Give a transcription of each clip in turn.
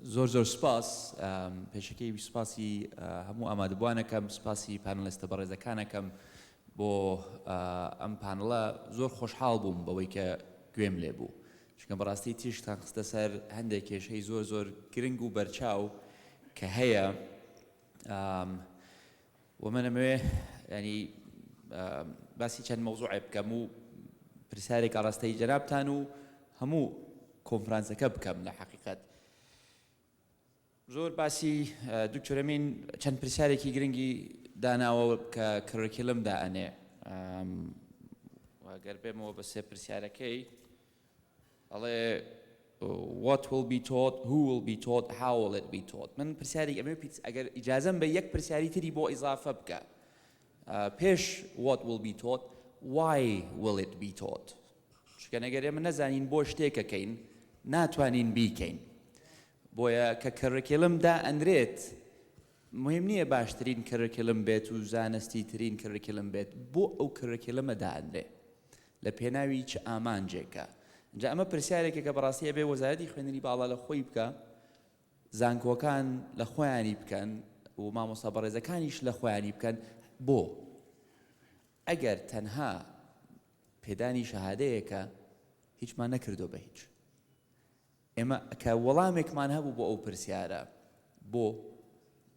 زۆر سپاس پێشەکەی سپاسی هەموو ئامادەبوانەکەم سپاسی پانەلیستە بەڕێزەکانەکەم بۆ ئەم پانەڵە زۆر خۆشحاڵ بووم بەوەی کە گوێم لێ بوو چونکە بەڕاستی تیشتان خستە سەر هەندێک کێشەی زۆر گرنگ و بەرچاو کە هەیە ومنەمەوێ ینی باسی چەند مەوزوعێ بکەم و پرسیارێک ئاڕاستەی جەنابتان و هەموو کۆنفرانسەکە بکەم لە حەقیقەت زۆر باسی دکتۆرەمین چەند پرسیارێکی گرنگی داناوە کە کڕکیلم دائەنێ گەر بێمەوە بە سێ پرسیارەکەی ئەڵێ what will be taught, who will be taught, how will it be taught من پرسیاری ئەمێ ئەگەر ئیجازەم بە یەک پرسیاری تری بۆ ئیزافە بکە پێش what will be taught why will it be taught چونکە نەگەر ئێمە نەزانین بۆ شتێکەکەین ناتوانین بیکەین بۆیە کە کڕکیلمدا ئەندرێت مهم نییە باشترین کڕکیلم بێت و زانستی ترین کڕکیلم بێت بۆ ئەو کڕکیلمە دائەندرێ لە پێناوی چ ئامانجێکە اینجا ئەمە پرسیارێکە کە بەڕاستی ئەبێ وەزارەتی خوێندنی باڵا لە خۆی بکە زانکۆکان لە خۆیانی بکەن و مامۆستا بەڕێزەکانیش لە خۆیانی بکەن بۆ ئەگەر تەنها پێدانی شەهادەیەکە هیچمان نەکردو بە هیچ ئێمە کە وەڵامێکمان هەبوو بۆ ئەو پرسیارە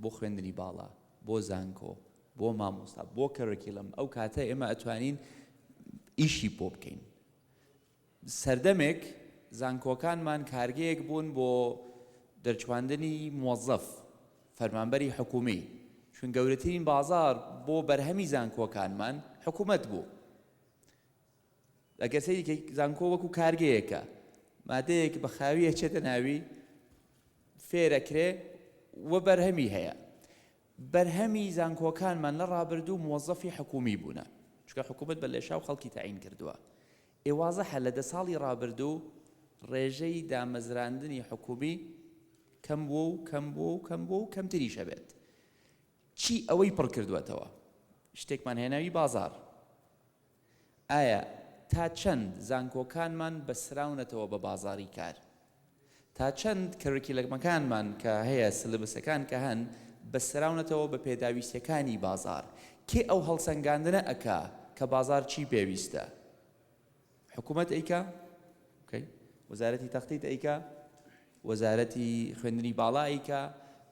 بۆ خوێندنی باڵا بۆ زانکۆ بۆ مامۆستا بۆ کڕکیلم ئەو کاتە ئێمە ئەتوانین ئیشی بۆ بکەین سەردەمێک زانکۆکانمان کارگەیەک بوون بۆ دەرچواندنی موەزەف فەرمانبەری حکومی چون گەورەترین بازار بۆ بەرهەمی زانکۆکانمان حکومەت بوو ئەگەر سەیری زانکۆ وەکو کارگەیەکە مادەیەک بە خاوی ئەچێتە ناوی فێرەکرێ وە بەرهەمی هەیە بەرهەمی زانکۆکانمان لە ڕابردوو موەزەفی حکومی بوونە چونکە حکومەت بە لێشاو خەڵکی تەعین کردووە ئێوازەحە لە 10 ساڵی ڕابردوو ڕێژەی دامەزراندنی حکومی کەم بوو و کەمتریشە بێت چی ئەوەی پڕ کردووەتەوە شتێکمان هێناوی بازار ئایا تا چەند زانکۆکانمان بەسراونەتەوە بە بازاری کار تا چەند کڕکیلەکانمان کە هەیە سلبسەکان کە هەن بەسراونەتەوە بە پێداویستیەکانی بازار کێ ئەو هەڵسەنگاندنە ئەکا کە بازار چی پێویستە حکومەت ئەیکا وەزارەتی تەختیت ئەیکا وەزارەتی خوێندنی باڵا ئەیکا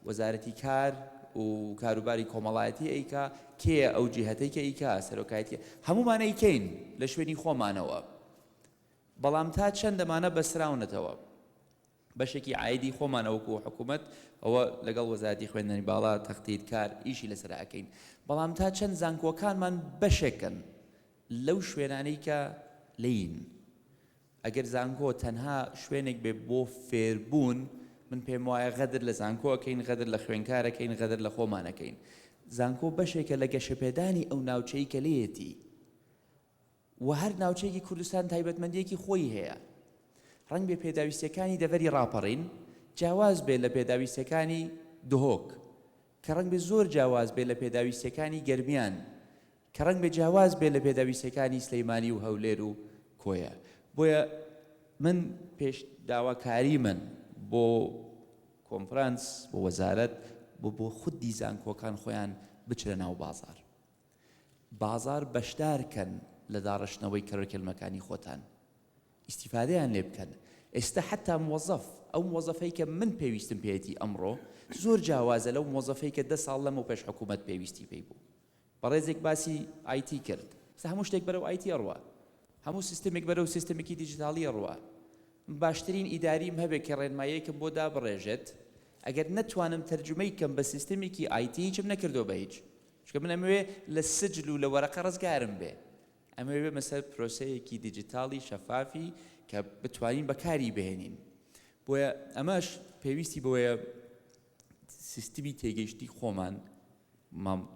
وەزارەتی کار و کاروباری کۆمەڵایەتی ئەیکا کێ ئەو جیهەتەی کە ئەیکا سەرۆکایەتی هەمومان ئەیکەین لە شوێنی خۆمانەوە بەڵام تا چەندەمانە بەسراونەتەوە بەشێکی عایدی خۆمانەوەکو حکومەت ئەوە لەگەڵ وەزارەتی خوێندنی باڵا تەختیت کار ئیشی لەسەر ئەکەین بەڵام تا چەند زانکۆکانمان بەشێکن لەو شوێنانەی کە لین ئەگەر زانکۆ تەنها شوێنێک بێ بۆ فێربوون من پێم وایە غەدر لە زانکۆکەین غەدر لە خوێنکارەکەین غەدر لە خۆمانەکەین زانکۆ بەشێکە لە گەشەپێدانی ئەو ناوچەی کە لێیەتی و هەر ناوچەیەکی کوردستان تایبەتمەندیەکی خۆی هەیە ڕەنگ بێ پێداویستیەکانی دەڤەری ڕاپەڕین جیاواز بێ لە پێداویستیەکانی دهۆک کە ڕەنگ بێ زۆر جیاواز بێ لە پێداویستیەکانی گەرمیان کە ڕەنگ بێ جیاواز بێ لە پێداویستیەکانی سلەیمانی و هەولێر و کۆیە بۆیە من پێش داواکاری من بۆ کۆنفرانس بۆ وەزارەت بۆ خودی زانکۆکان خۆیان بچرە ناو بازار بەشدارکەن لە داڕشتنەوەی کڕکیلمەکانی خۆتان ئیستیفادەیان لێ بکەن ئێستا حتا موەزەف ئەو موەزەفەی کە من پێویستم پێیەتی ئەمڕۆ زۆر جیاوازە لەو موەزەفەی کە 10 ساڵ لەمەوە پێش حکومەت پێویستی پێی بوو بەڕێزێک باسی ئایتی کرد هەموو شتێک بەرەو ئایتی ئەڕوا هەموو سیستمێک بەرەو سیستمێکی دیجیتاڵی ئەڕوا باشترین ئیداریم هەبێت کە ڕێنماییەکم بۆ دابڕێژێت ئەگەر نەتوانم تەرجمەی کەم بە سیستمێکی ئایتی هیچم نەکردو بە هیچ چونکە من ئەمەوێ لە سجل و لە وەرەقە ڕزگارم بێ ئەمەوێ مەسەر پرۆسەیەکی دیجیتاڵی شەفافی کە بتوانین بەکاری بهێنین بۆیە ئەمەش پێویستی بۆیە سیستمی تێگەیشتی خۆمان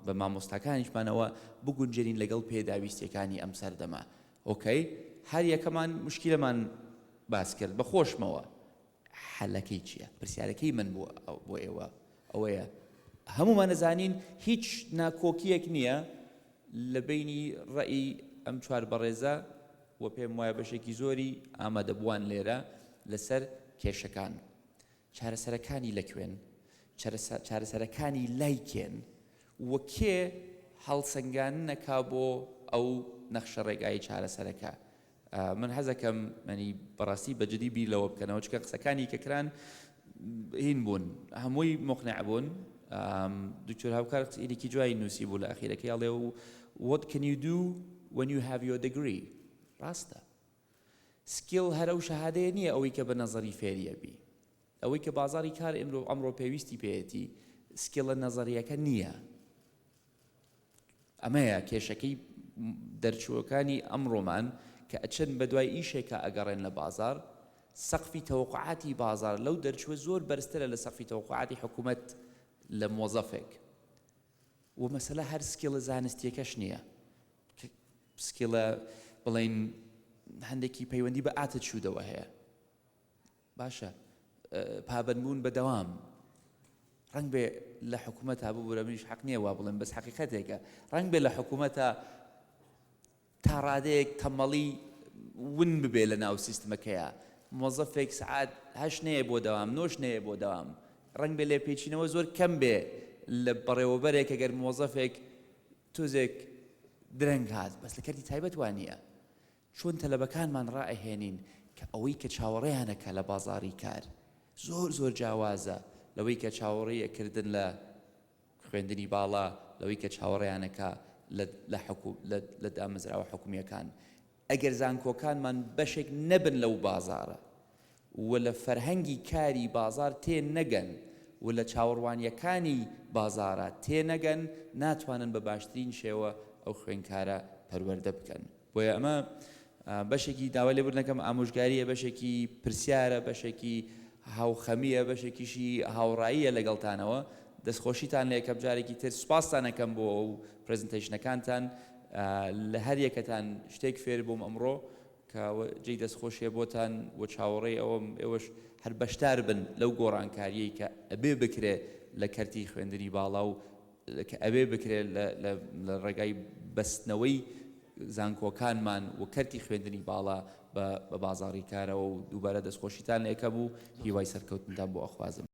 بە مامۆستاکانیشمانەوە بگونجێنین لەگەڵ پێداویستیەکانی ئەم سەردەما ئۆکەی هەر یەکەمان مشکلەمان باس کرد بە خۆشمەوە حەلەکەی چییە پرسیارەکەی من بۆ ئێوە ئەوەیە هەمومان نەزانین هیچ ناکۆکیەک نییە لە بینی ڕەئی ئەم چوار بەڕێزە و پێم وایە بەشێکی زۆری ئامادەبووان لێرە لەسەر کێشەکان چارەسەرەکانی لەکوێن چارەسەرەکانی لایکێن وە کێ هەڵسەنگاندنەکا بۆ ئەو نەخشە ڕێگایی چارەسەرەکە. من حەزەکەم منی بەڕاستی بەجددی بیر لەوە بکەنەوە چکە قسەکانی کەکران هین بوون هەمووی مقنع بوون. دکتۆر هاوکار قسەیەکی جوای نووسی بوو لە ئەخیرەکەی ئەڵێ و what can you do when you have your degree ڕاستە سکیل هەرە و شەهادەیە نییە ئەوەی کە بە نەزەری فێریە بی ئەوەی کە بازاری کار ئەمڕۆ پێویستی پێێتی سکیلە نەزەریەکە نییە. ئەمەیە کێشەکەی دەرچووەکانی ئەمڕۆمان کە ئەچەند بە دوای ئیشێکە ئەگەڕێن لە بازار سەقفی تەوقعاتی بازار لەو دەرچووە زۆر بەرزترە لە سەقفی تەوقعاتی حکوومەت لە مۆزەفێک و مەسەلە هەر سکیلە زانستیەکەش نییە سکیلە بڵێن هەندێکی پەیوەندی بە ئاتیتیودەوە هەیە باشە پابەندبوون بەدەوام ڕەنگ بێ لە حکوومەت هەبوو بوورە منیش حەق نییە وا بڵێن بەس حەقیقەتێکە ڕەنگ بێ لە حکوومەتە تا ڕادەیەک تەمەڵی ون ببێ لە ناو سیستمەکەیە مۆزەفێک سعات هەش نەیە بۆ دەوام نۆش نەیە بۆ دەوام ڕەنگ بێ لێ پێچینەوە زۆر کەم بێ لە بەڕێوەبەرێک ئەگەر مۆزەفێک تۆزێک درەنگ هات بەس لە کەرتی تایبەت وانە چۆن تەلەبەکانمان ڕائەهێنین کە ئەوەی کە چاوەڕێیانەکە لە بازاڕی کار زۆر جیاوازە لەوەی کە چاوەڕێیەکردن لە خوێندنی باڵا لەوەی کە چاوەڕێیانەکە لە دامەزراوە حکوومیەکان ئەگەر زانکۆکانمان بەشێک نەبن لەو بازارە و لە فەرهەنگی کاری بازار تێ نەگەن و لە چاوەڕوانیەکانی بازارە تێ نەگەن ناتوانن بە باشترین شێوە ئەو خوێندکارە پەروەردە بکەن. بۆیە ئەمە بەشێکی داوا لێبوردنەکەم ئامۆژگاریە بەشێکی پرسیارە بەشێکی هاوخەمیە بەشێکیشی هاوڕاییە لەگەڵتانەوە دەستخۆشیتان لە یەکەم جارێکی تر سوپاستان ئەەکەم بۆ ئەو پرەزنتەیشنەکانتان لە هەر یەکەتان شتێک فێر بووم ئەمڕۆ کە جێی دەستخۆشیە بۆتان و چاوەڕێی ئێوەش هەر بەشدار بن لەو گۆڕانکاریەی کە ئەبێ بکرێ لە کەرتی خوێندنی باڵا و کە ئەبێ بکرێت لە ڕێگای بەستنەوەی زانکۆکانمان و کەرتی خوێندنی باڵا بە بازاڕی کارەوە و دووبارە دەستخۆشیتان لە یەکە بوو هیوای سەرکەوتنتان بۆ ئەخوازم.